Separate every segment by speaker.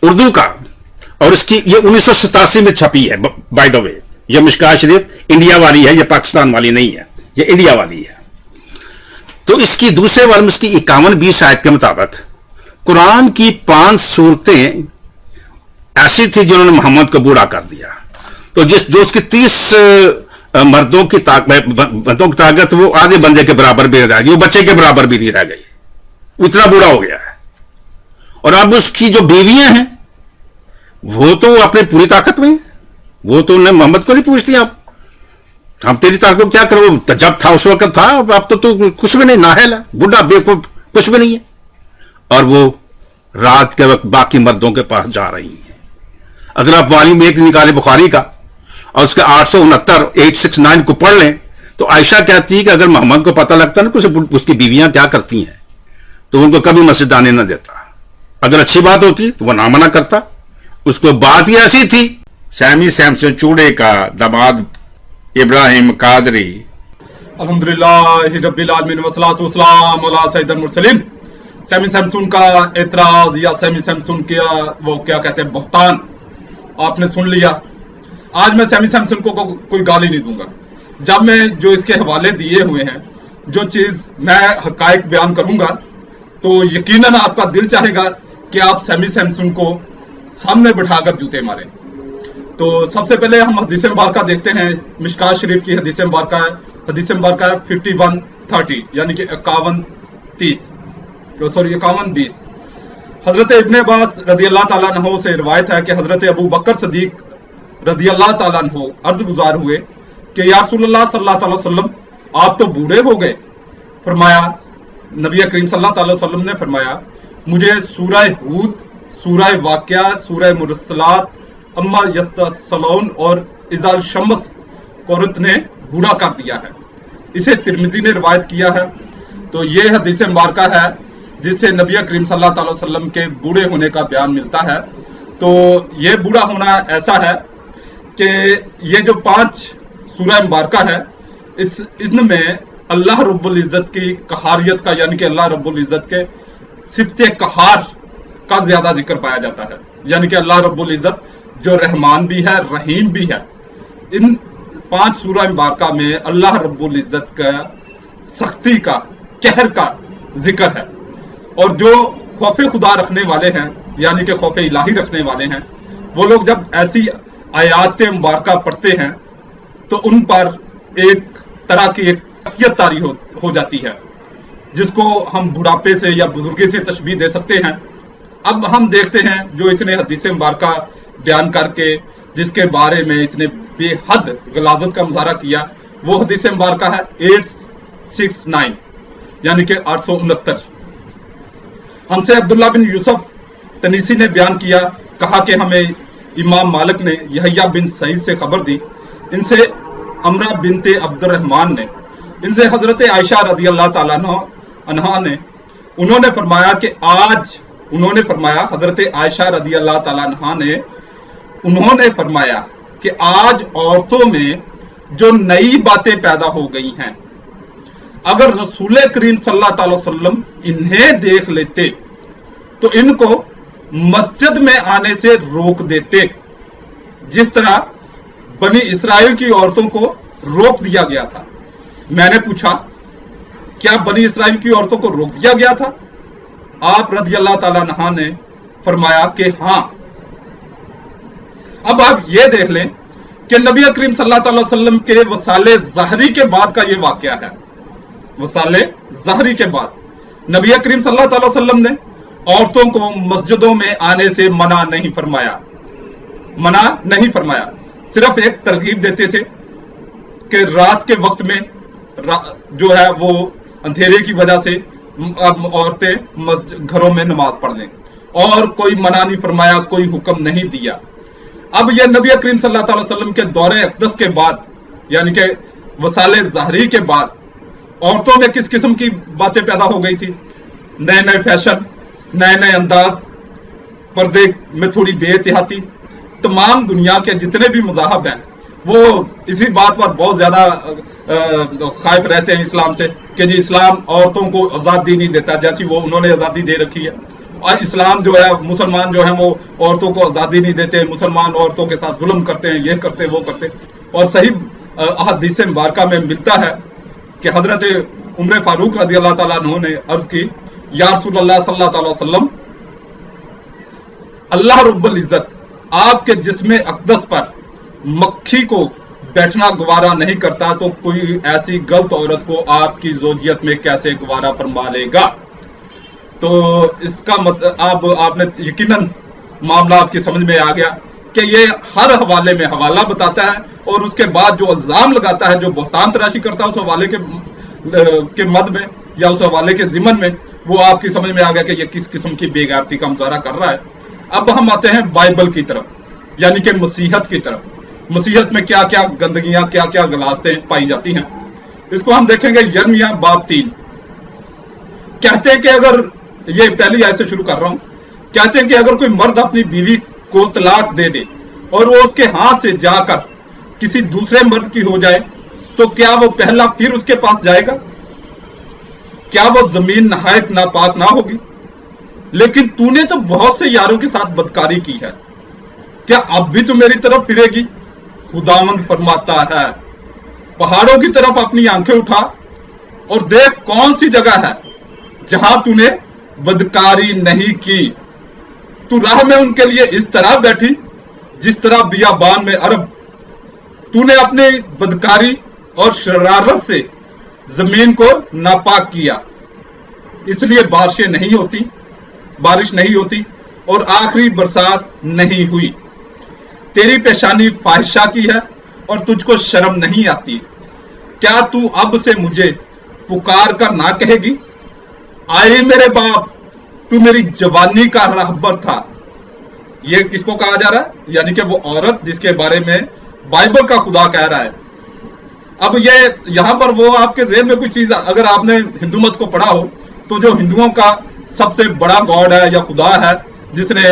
Speaker 1: اردو کا, اور اس کی یہ 1987 میں چھپی ہے بائی دا وے. یہ مشکات شریف انڈیا والی ہے, یہ پاکستان والی نہیں ہے, یہ انڈیا والی ہے. تو اس کی دوسرے والم اس کی 51-20 آیت کے مطابق قرآن کی 5 صورتیں ایسی تھی جنہوں نے محمد کو بوڑھا کر دیا. تو جو اس کی 30 مردوں کی طاقت وہ آدھے بندے کے برابر بھی رہ گئی, وہ بچے کے برابر بھی نہیں رہ گئی, اتنا بوڑھا ہو گیا ہے. اور اب اس کی جو بیویاں ہیں وہ تو اپنی پوری طاقت میں, وہ تو انہیں محمد کو نہیں پوچھتی اب ہم تیری طاقت کیا کرو, جب تھا اس وقت تھا, اب تو کچھ بھی نہیں, نااہل ہے, بوڑھا بیوقوف, کچھ بھی نہیں ہے. اور وہ رات کے وقت باقی مردوں کے پاس جا رہی ہیں. اگر آپ والی میں ایک نکالے بخاری کا اور اس کے 869 کو پڑھ لیں تو عائشہ کہتی ہے کہ اگر محمد کو پتہ لگتا نا کہ اس کی بیویاں کیا کرتی ہیں تو ان کو کبھی مسجد آنے نہ دیتا. اگر اچھی بات ہوتی تو وہ نہ منع کرتا. اس کو بات ہی ایسی تھی.
Speaker 2: سیمی سیمسن چوڑے کا داماد ابراہیم قادری.
Speaker 3: الحمدللہ رب العالمین والصلاۃ والسلام علی سید المرسلین. سیمی سیمسن کا اعتراض یا سیمی سیمسن کا وہ کیا کہتے ہیں بہتان آپ نے سن لیا. آج میں سیمی سیمسن کو کوئی گالی نہیں دوں گا. جب میں جو اس کے حوالے دیے ہوئے ہیں, جو چیز میں حقائق بیان کروں گا تو یقیناً آپ کا دل چاہے گا کہ آپ سیمی سیمسن کو سامنے بٹھا کر جوتے ماریں. تو سب سے پہلے ہم حدیث مبارکہ دیکھتے ہیں. مشکات شریف کی حدیث مبارکہ ہے, حدیث مبارکہ 51:30 یعنی کہ 51:20. حضرت ابن عباس رضی اللہ تعالیٰ عنہ سے روایت ہے کہ حضرت ابو بکر صدیق رضی اللہ تعالیٰ عنہ عرض گزار ہوئے کہ یا رسول اللہ صلی اللہ تعالی وسلم آپ تو بوڑھے ہو گئے. فرمایا, نبی کریم صلی اللہ تعالی وسلم نے فرمایا مجھے سورہ ہود, سورہ واقعہ, سورہ مرسلات, اما یتسلون اور اذا الشمس قرت نے بوڑھا کر دیا ہے. اسے ترمذی نے روایت کیا ہے. تو یہ حدیث مبارکہ ہے جس سے نبی کریم صلی اللہ تعالی وسلم کے بوڑھے ہونے کا بیان ملتا ہے. تو یہ بوڑھا ہونا ایسا ہے کہ یہ جو 5 سورہ مبارکہ ہے ان میں اللہ رب العزت کی قہاریت کا یعنی کہ اللہ رب العزت کے صفت قہار کا زیادہ ذکر پایا جاتا ہے. یعنی کہ اللہ رب العزت جو رحمان بھی ہے, رحیم بھی ہے. ان 5 سورہ مبارکہ میں اللہ رب العزت کا سختی کا, قہر کا ذکر ہے. اور جو خوف خدا رکھنے والے ہیں یعنی کہ خوف الہی رکھنے والے ہیں وہ لوگ جب ایسی آیات مبارکہ پڑھتے ہیں تو ان پر ایک طرح کی ایک سخیت طاری ہو جاتی ہے جس کو ہم بڑھاپے سے یا بزرگی سے تشبیہ دے سکتے ہیں. اب ہم دیکھتے ہیں جو اس نے حدیث مبارکہ بیان کر کے جس کے بارے میں اس نے بے حد غلاظت کا مظاہرہ کیا وہ حدیث مبارکہ ہے 869 یعنی کہ 869. ہم سے عبداللہ بن یوسف تنیسی نے بیان کیا, کہا کہ ہمیں امام مالک نے یحییٰ بن سعید سے خبر دی, ان سے امرہ بنت عبد الرحمن نے, ان سے حضرت عائشہ رضی اللہ تعالیٰ عنہا نے, انہوں نے فرمایا کہ حضرت عائشہ رضی اللہ تعالیٰ عنہا نے انہوں نے فرمایا کہ آج عورتوں میں جو نئی باتیں پیدا ہو گئی ہیں اگر رسول کریم صلی اللہ تعالی وسلم انہیں دیکھ لیتے تو ان کو مسجد میں آنے سے روک دیتے جس طرح بنی اسرائیل کی عورتوں کو روک دیا گیا تھا. میں نے پوچھا کیا بنی اسرائیل کی عورتوں کو روک دیا گیا تھا؟ آپ رضی اللہ تعالیٰ عنہ نے فرمایا کہ ہاں. اب آپ یہ دیکھ لیں کہ نبی کریم صلی اللہ تعالی وسلم کے وصال ظاہری کے بعد کا یہ واقعہ ہے. وصال ظاہری کے بعد نبی کریم صلی اللہ تعالی وسلم نے عورتوں کو مسجدوں میں آنے سے منع نہیں فرمایا, صرف ایک ترغیب دیتے تھے کہ رات کے وقت میں جو ہے وہ اندھیرے کی وجہ سے اب عورتیں گھروں میں نماز پڑھ لیں, اور کوئی منع نہیں فرمایا, کوئی حکم نہیں دیا. اب یہ نبی کریم صلی اللہ تعالی وسلم کے دور اقدس کے بعد یعنی کہ وصال ظاہری کے بعد عورتوں میں کس قسم کی باتیں پیدا ہو گئی تھی, نئے فیشن, نئے انداز, پردے میں تھوڑی بے احتیاطی. تمام دنیا کے جتنے بھی مذاہب ہیں وہ اسی بات پر بہت زیادہ خائف رہتے ہیں اسلام سے کہ جی اسلام عورتوں کو آزادی نہیں دیتا جیسی وہ انہوں نے آزادی دے رکھی ہے. इस्लाम जो है, मुसलमान जो है वो औरतों को आज़ादी नहीं देते, मुसलमान औरतों के साथ जुल्म करते हैं, ये करते वो करते। और सही अहदीस मुबारका में मिलता है कि हजरत उमर फारूक रज़ी अल्लाह ताला अन्हु ने अर्ज की, या रसूलल्लाह सल्लल्लाहु अलैहि वसल्लम, अल्लाह रब्बुल इज्जत आपके जिस्म अक़दस पर मक्खी को बैठना गवारा नहीं करता, तो कोई ऐसी गलत औरत को आपकी ज़ौजियत में कैसे गवारा फरमा लेगा। तो इसका मतलब अब आपने यकीनन मामला आपकी समझ में आ गया कि ये हर हवाले में हवाला बताता है और उसके बाद जो इल्जाम लगाता है, जो बहतान तराशी करता है उस हवाले के मद में या उस हवाले के जिमन में, वो आपकी समझ में आ गया कि ये किस किस्म की बेगैरती का मुजाहरा कर रहा है। अब हम आते हैं बाइबल की तरफ, यानी कि मसीहत की तरफ। मसीहत में क्या क्या गंदगियां, क्या क्या गलास्तें पाई जाती हैं, इसको हम देखेंगे। यिर्मयाह बाब 3 कहते हैं कि अगर, ये पहली आयत से शुरू कर रहा हूं, कहते हैं कि अगर कोई मर्द अपनी बीवी को तलाक दे दे और वो उसके हाथ से जाकर किसी दूसरे मर्द की हो जाए, तो क्या वो पहला फिर उसके पास जाएगा? क्या वो जमीन नहायत नापाक ना होगी? लेकिन तूने तो बहुत से यारों के साथ बदकारी की है, क्या अब भी तू मेरी तरफ फिरेगी? खुदावंद फरमाता है, पहाड़ों की तरफ अपनी आंखें उठा और देख कौन सी जगह है जहां तूने बदकारी नहीं की। तू राह में उनके लिए इस तरह बैठी जिस तरह बियाबान में अरब। तूने अपनी बदकारी और शरारत से जमीन को नापाक किया, इसलिए बारिश नहीं होती और आखिरी बरसात नहीं हुई। तेरी पेशानी फाहिशा की है और तुझको शर्म नहीं आती। क्या तू अब से मुझे पुकार कर ना कहेगी, आए मेरे बाप, तू मेरी जवानी का रहबर था। ये किसको कहा जा रहा है? यानी कि वो औरत जिसके बारे में बाइबल का खुदा कह रहा है। अब ये यहां पर वो आपके ज़हन में कोई चीज, अगर आपने हिंदू मत को पढ़ा हो, तो जो हिंदुओं का सबसे बड़ा गॉड है या खुदा है जिसने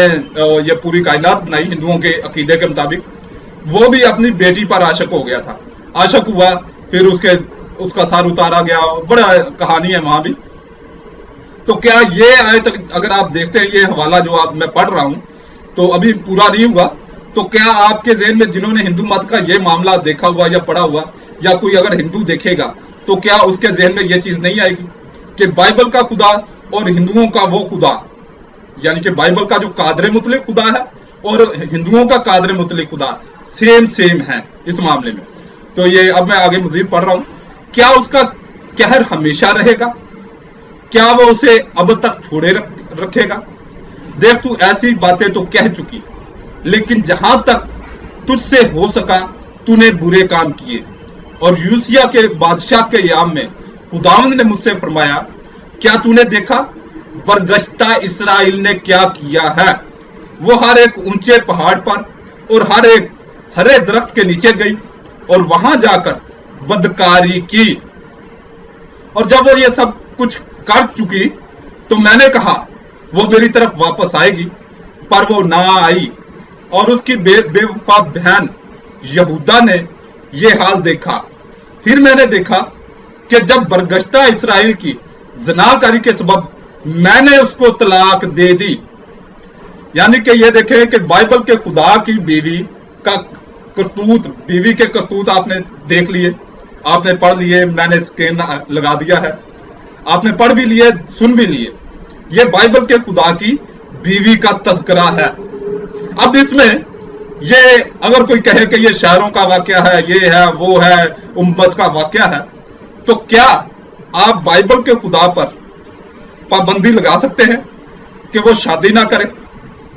Speaker 3: ये पूरी कायनात बनाई हिंदुओं के अकीदे के मुताबिक, वो भी अपनी बेटी पर आशिक हो गया था। आशिक हुआ, फिर उसका सर उतारा गया, बड़ा कहानी है वहां भी। तो क्या ये आयत अगर आप देखते हैं, ये हवाला जो मैं पढ़ रहा हूं, तो अभी पूरा नहीं हुआ, तो क्या आपके ज़हन में जिन्होंने हिंदू मत का ये मामला देखा हुआ या पढ़ा हुआ, या कोई अगर हिंदू देखेगा, तो क्या उसके ज़हन में ये चीज नहीं आएगी कि बाइबल का खुदा और हिंदुओं का वो खुदा, यानी कि बाइबल का जो कादर मुतलक खुदा है और हिंदुओं का कादर मुतलक खुदा सेम है इस मामले में। तो ये अब मैं आगे मजीद पढ़ रहा हूं। क्या उसका कहर हमेशा रहेगा? क्या वो उसे अब तक छोड़े रखेगा? देख, तू ऐसी बातें तो कह चुकी, लेकिन जहां तक तुझसे हो सका तूने बुरे काम किए। और यूसिया के बादशाह के याम में खुदावंद ने मुझसे फरमाया, क्या तूने देखा बरगश्ता इसराइल ने क्या किया है? वो हर एक ऊंचे पहाड़ पर और हर एक हरे दरख्त के नीचे गई और वहां जाकर बदकारी की। और जब वो ये सब कुछ कर चुकी, तो मैंने कहा वो मेरी तरफ वापस आएगी, पर वो ना आई। और उसकी बेवफा बहन यहूदा ने ये हाल देखा। फिर मैंने देखा कि जब बरगश्ता इसराइल की ज़नाकारी के सबब मैंने उसको तलाक दे दी। यानी कि ये देखें कि बाइबल के खुदा की बीवी का करतूत, बीवी के करतूत आपने देख लिए, आपने पढ़ लिए, मैंने स्कैन लगा दिया है, आपने पढ़ भी लिए, सुन भी लिए। ये बाइबल के खुदा की बीवी का तज़किरा है। अब इसमें ये अगर कोई कहे कि ये शायरों का वाकया है, ये है, वो है, उम्मत का वाकया है, तो क्या आप बाइबल के खुदा पर पाबंदी लगा सकते हैं कि वो शादी ना करे,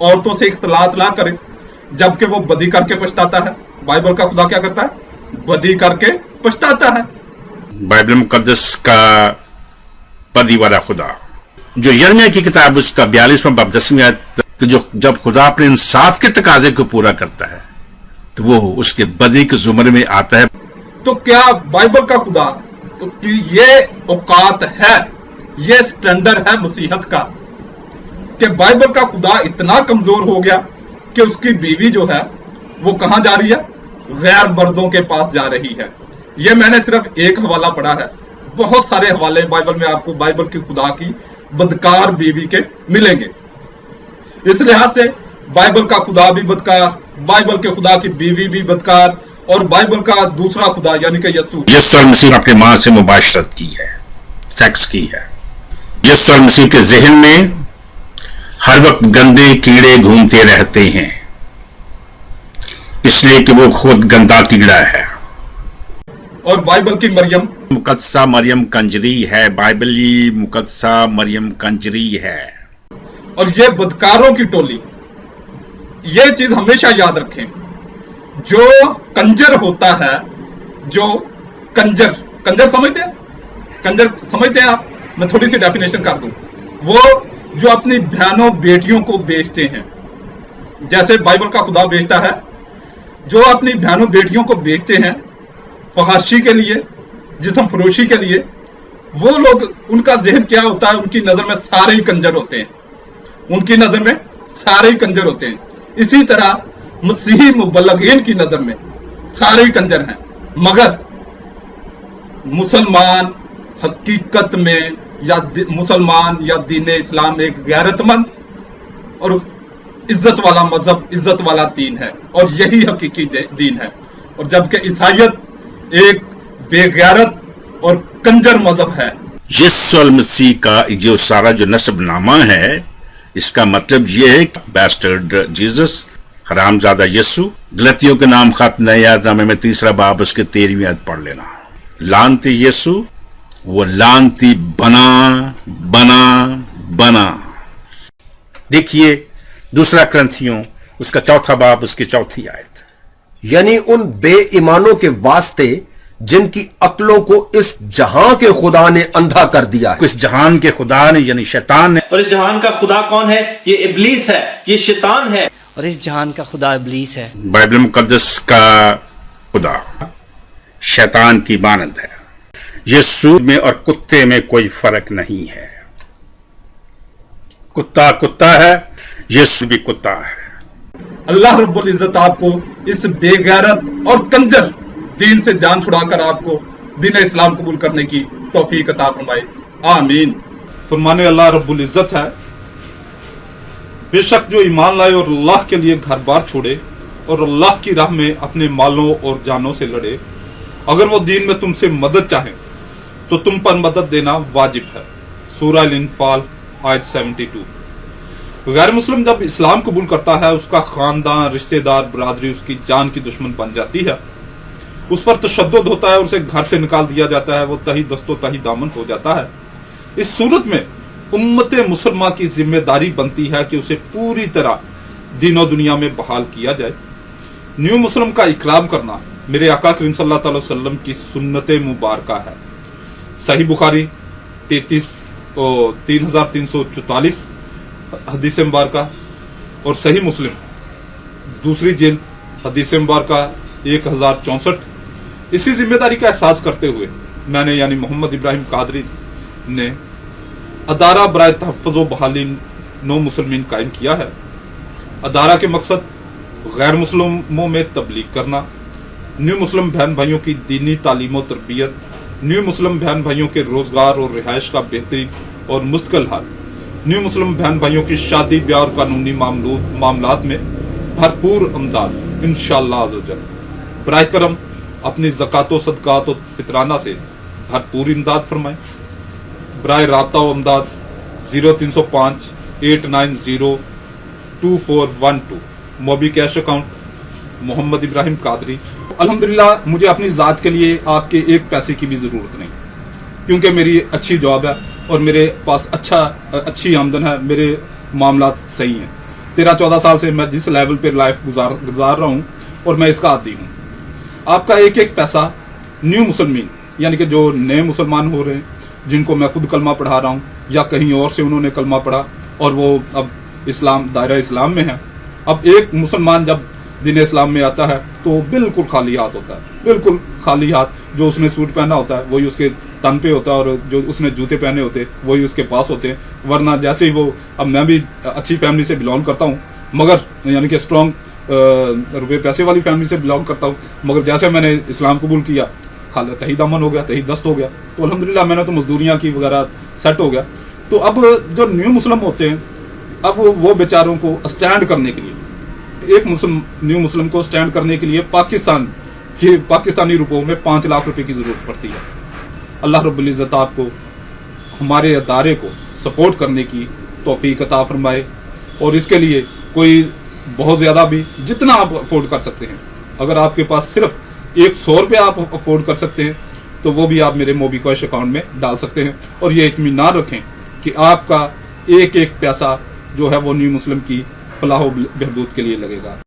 Speaker 3: औरतों से इख्तिलात ना करे, जबकि वो बदी करके पछताता है? बाइबल का खुदा क्या करता है? बदी करके पछताता है।
Speaker 2: बाइबल मुकद्दस का बदी वाला खुदा, जो यिर्मयाह की किताब उसका 42वां बाब 10वीं आयत, तो जो जब खुदा अपने इंसाफ के तकाजे को पूरा करता है तो वो उसके बदी के जुमरे में आता है।
Speaker 3: तो क्या बाइबल का खुदा, तो ये औकात है, ये स्टैंडर्ड है मसीहत का कि बाइबल का खुदा इतना कमजोर हो गया कि उसकी बीवी जो है वो कहां जा रही है? गैर मर्दों के पास जा रही है। ये मैंने सिर्फ एक हवाला पढ़ा है, बहुत सारे हवाले बाइबल में आपको बाइबल के खुदा की बदकार बीवी के मिलेंगे। इस लिहाज से बाइबल का खुदा भी बदकार, बाइबल के खुदा की बीवी भी बदकार, और बाइबल का दूसरा खुदा यानी कि यस्सु
Speaker 2: यस्सु मसीह ने अपनी मां से मुबाशरत की है, सेक्स की है। यस्सु मसीह के जहन में हर वक्त गंदे कीड़े घूमते रहते हैं, इसलिए कि वो खुद गंदा कीड़ा है।
Speaker 3: और बाइबल की मरियम
Speaker 2: मुकद्दसा मरियम कंजरी है, बाइबली मुकद्दसा मरियम कंजरी है।
Speaker 3: और ये बदकारों की टोली, ये चीज हमेशा याद रखें, जो कंजर होता है, जो कंजर समझते हैं, कंजर समझते हैं आप? मैं थोड़ी सी डेफिनेशन कर दूं। वो जो अपनी बहनों बेटियों को बेचते हैं, जैसे बाइबल का खुदा बेचता है, जो अपनी बहनों बेटियों को बेचते हैं फहाशी के लिए, जिस्म फरोशी के लिए, वो लोग, उनका जहन क्या होता है? उनकी नजर में सारे ही कंजर होते हैं, उनकी नजर में सारे ही कंजर होते हैं। इसी तरह मसीही मुबल्लिगीन की नजर में सारे ही कंजर हैं, मगर मुसलमान हकीकत में या मुसलमान या दीन इस्लाम एक गैरतमंद और इज्जत वाला मजहब, इज्जत वाला दीन है, और यही हकीकी दीन है। और जबकि ईसाइयत एक बेगैरत और कंजर मजहब है।
Speaker 2: यीशु मसीह का जो सारा जो नस्बनामा है, इसका मतलब ये है बैस्टर्ड जीसस, हरामजादा यीशु। गलतियों के नाम खत नए आदनामे में 3 बाब उसके 13वीं आयत पढ़ लेना। लानती यीशु, वो लानती बना बना बना।
Speaker 1: देखिए 2 क्रंथियों उसका 4 बाब उसकी 4 आयत।
Speaker 4: यानी उन बेईमानों के वास्ते जिनकी अक्लों को इस जहां के खुदा ने अंधा कर दिया है।
Speaker 1: इस जहान के खुदा ने यानी शैतान ने,
Speaker 5: और इस जहान का खुदा कौन है? ये इब्लीस है, ये शैतान है।
Speaker 6: और इस जहान का खुदा इब्लीस है।
Speaker 2: बाइबल मुकद्दस का खुदा शैतान की मानद है। यीशु में और कुत्ते में कोई फर्क नहीं है। कुत्ता कुत्ता है, यीशु भी कुत्ता है।
Speaker 3: अल्लाह रब्बुल इज्जत आपको इस बेगैरत और कंजर दीन से जान छुड़ाकर आपको दीन इस्लाम कबूल करने की तौफीक अता फरमाए, आमीन। फरमाने अल्लाह रब्बुल इज्जत है, बेशक जो ईमान लाए और अल्लाह के लिए घर बार छोड़े और अल्लाह की राह में अपने मालों और जानों से लड़े, अगर वो दीन में तुमसे मदद चाहें तो तुम पर मदद देना वाजिब है। सूरह अल-इन्फाल आयत 72। गैर मुस्लिम जब इस्लाम कबूल करता है, उसका खानदान, रिश्तेदार, बरादरी उसकी जान की दुश्मन बन जाती है, उस पर तशद्दुद होता है, उसे घर से निकाल दिया जाता है, वो तही दस्तो तही दामन हो जाता है। इस सूरत में उम्मत मुसलमान की जिम्मेदारी बनती है कि उसे पूरी तरह दीनों दुनिया में बहाल किया जाए। न्यू मुस्लिम का इकराम करना मेरे आका करीम सल्लल्लाहु अलैहि वसल्लम की सुन्नत मुबारका है। सही बुखारी 3344 हदीस मुबारका और सही मुस्लिम दूसरी जिल्द हदीस मुबारका 1064। इसी जिम्मेदारी का एहसास करते हुए मैंने यानी मोहम्मद इब्राहिम कादरी ने अदारा बराए तहफ़्फ़ुज़ व बहाली नौ मुसलमीन कायम किया है। अदारा के मकसद गैर मुस्लिमों में तबलीग करना, न्यू मुस्लिम बहन भाइयों की दीनी तालीम और तरबियत, न्यू मुस्लिम बहन भाइयों के रोज़गार और रिहाइश का बेहतरीन और मुस्तकिल हाल, न्यू मुस्लिम बहन भाइयों की शादी ब्याह और कानूनी मामलात में भरपूर अमदाद इंशाअल्लाह अज़्ज़-व-जल। बराए करम अपनी ज़कात व सदक़ात और फितराना से भरपूर इमदाद फरमाएं। बराए राब्ता व अमदाद 0305 890 2412 मोबी कैश अकाउंट मोहम्मद इब्राहिम कादरी। अल्हम्दुलिल्लाह मुझे अपनी ज़ात के लिए आपके एक पैसे की भी ज़रूरत नहीं, क्योंकि मेरी अच्छी जॉब है और मेरे पास अच्छी आमदन है, मेरे मामलात सही हैं। 13-14 साल से मैं जिस लेवल पर लाइफ गुजार रहा हूँ और मैं इसका आदी हूँ। आपका एक एक पैसा न्यू मुसलमीन यानी कि जो नए मुसलमान हो रहे हैं, जिनको मैं खुद कलमा पढ़ा रहा हूँ या कहीं और से उन्होंने कलमा पढ़ा और वो अब इस्लाम दायरा इस्लाम में है। अब एक मुसलमान जब दीन इस्लाम में आता है तो बिल्कुल खाली हाथ होता है, बिल्कुल खाली हाथ। जो उसने सूट पहना होता है वही उसके तन पे होता है और जो उसने जूते पहने होते हैं वही उसके पास होते हैं। वरना जैसे ही वो, अब मैं भी अच्छी फैमिली से बिलोंग करता हूँ, मगर यानी कि स्ट्रॉन्ग रुपये पैसे वाली फैमिली से बिलोंग करता हूँ, मगर जैसे मैंने इस्लाम कबूल किया तही दामन हो गया, तही दस्त हो गया। तो अल्हम्दुलिल्लाह मैंने तो मजदूरियाँ की वगैरह सेट हो गया। तो अब जो न्यू मुस्लिम होते हैं अब वो बेचारों को स्टैंड करने के लिए, एक मुस्लिम न्यू मुस्लिम को स्टैंड करने के लिए पाकिस्तानी रुपयों में 5 लाख रुपए की जरूरत पड़ती है। अल्लाह रब्बुल इज़्ज़त आपको हमारे अदारे को सपोर्ट करने की तौफीक अता फरमाए, और इसके लिए कोई बहुत ज़्यादा भी, जितना आप अफोर्ड कर सकते हैं, अगर आपके पास सिर्फ 100 रुपये आप अफोर्ड कर सकते हैं तो वो भी आप मेरे मोबीक्विक अकाउंट में डाल सकते हैं। और ये इत्मीनान रखें कि आपका एक एक पैसा जो है वो न्यू मुस्लिम की फलाह व बहबूद के लिए लगेगा।